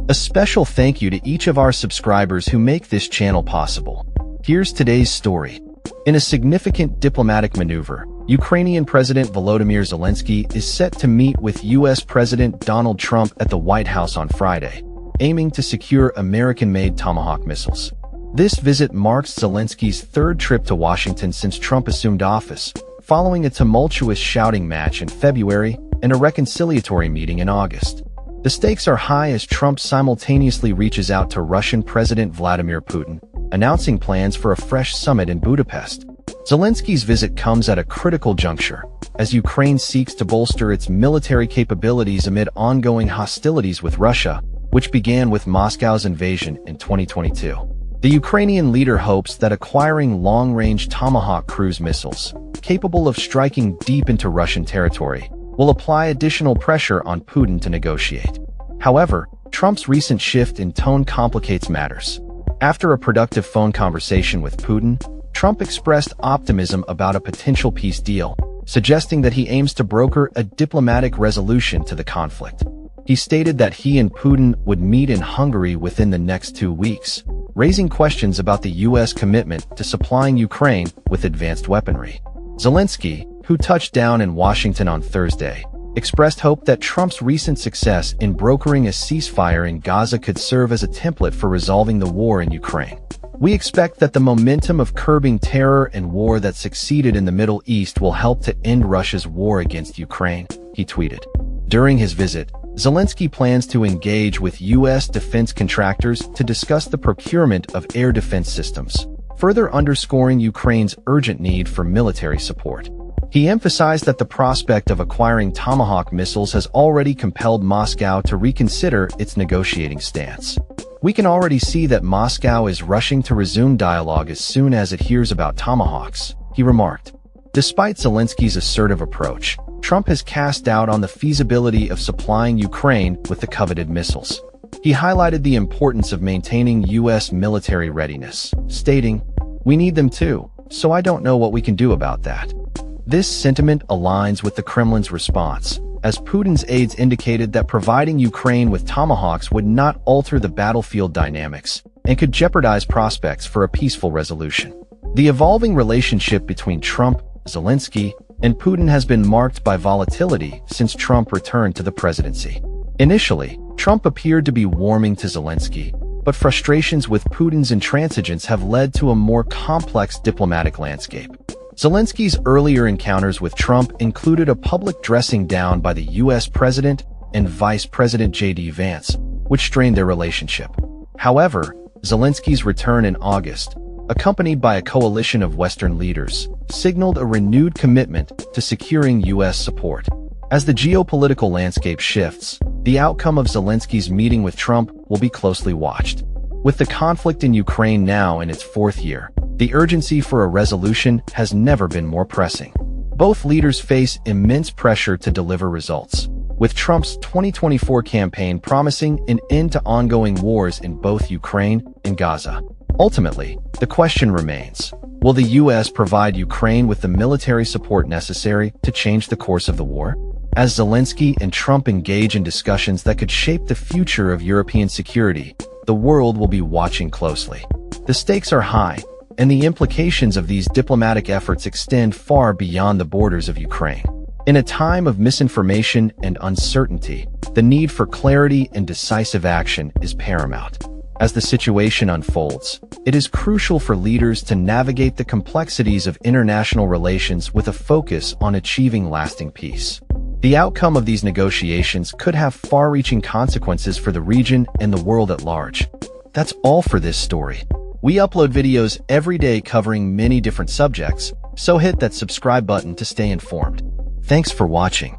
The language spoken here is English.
A special thank you to each of our subscribers who make this channel possible. Here's today's story. In a significant diplomatic maneuver, Ukrainian President Volodymyr Zelensky is set to meet with U.S. President Donald Trump at the White House on Friday, aiming to secure American-made Tomahawk missiles. This visit marks Zelensky's third trip to Washington since Trump assumed office, following a tumultuous shouting match in February and a reconciliatory meeting in August. The stakes are high as Trump simultaneously reaches out to Russian President Vladimir Putin, announcing plans for a fresh summit in Budapest. Zelensky's visit comes at a critical juncture, as Ukraine seeks to bolster its military capabilities amid ongoing hostilities with Russia, which began with Moscow's invasion in 2022. The Ukrainian leader hopes that acquiring long-range Tomahawk cruise missiles, capable of striking deep into Russian territory, will apply additional pressure on Putin to negotiate. However, Trump's recent shift in tone complicates matters. After a productive phone conversation with Putin, Trump expressed optimism about a potential peace deal, suggesting that he aims to broker a diplomatic resolution to the conflict. He stated that he and Putin would meet in Hungary within the next 2 weeks, raising questions about the U.S. commitment to supplying Ukraine with advanced weaponry. Zelensky, who touched down in Washington on Thursday, expressed hope that Trump's recent success in brokering a ceasefire in Gaza could serve as a template for resolving the war in Ukraine. "We expect that the momentum of curbing terror and war that succeeded in the Middle East will help to end Russia's war against Ukraine," he tweeted. During his visit, Zelensky plans to engage with U.S. defense contractors to discuss the procurement of air defense systems, further underscoring Ukraine's urgent need for military support. He emphasized that the prospect of acquiring Tomahawk missiles has already compelled Moscow to reconsider its negotiating stance. "We can already see that Moscow is rushing to resume dialogue as soon as it hears about Tomahawks," he remarked. Despite Zelensky's assertive approach, Trump has cast doubt on the feasibility of supplying Ukraine with the coveted missiles. He highlighted the importance of maintaining U.S. military readiness, stating, "We need them too, so I don't know what we can do about that." This sentiment aligns with the Kremlin's response, as Putin's aides indicated that providing Ukraine with Tomahawks would not alter the battlefield dynamics and could jeopardize prospects for a peaceful resolution. The evolving relationship between Trump, Zelensky, and Putin has been marked by volatility since Trump returned to the presidency. Initially, Trump appeared to be warming to Zelensky, but frustrations with Putin's intransigence have led to a more complex diplomatic landscape. Zelensky's earlier encounters with Trump included a public dressing down by the U.S. President and Vice President J.D. Vance, which strained their relationship. However, Zelensky's return in August, accompanied by a coalition of Western leaders, signaled a renewed commitment to securing U.S. support. As the geopolitical landscape shifts, the outcome of Zelensky's meeting with Trump will be closely watched. With the conflict in Ukraine now in its 4th year, the urgency for a resolution has never been more pressing. Both leaders face immense pressure to deliver results, with Trump's 2024 campaign promising an end to ongoing wars in both Ukraine and Gaza. Ultimately, the question remains, will the U.S. provide Ukraine with the military support necessary to change the course of the war? As Zelensky and Trump engage in discussions that could shape the future of European security, the world will be watching closely. The stakes are high, and the implications of these diplomatic efforts extend far beyond the borders of Ukraine. In a time of misinformation and uncertainty, the need for clarity and decisive action is paramount. As the situation unfolds, it is crucial for leaders to navigate the complexities of international relations with a focus on achieving lasting peace. The outcome of these negotiations could have far-reaching consequences for the region and the world at large. That's all for this story. We upload videos every day covering many different subjects, so hit that subscribe button to stay informed. Thanks for watching.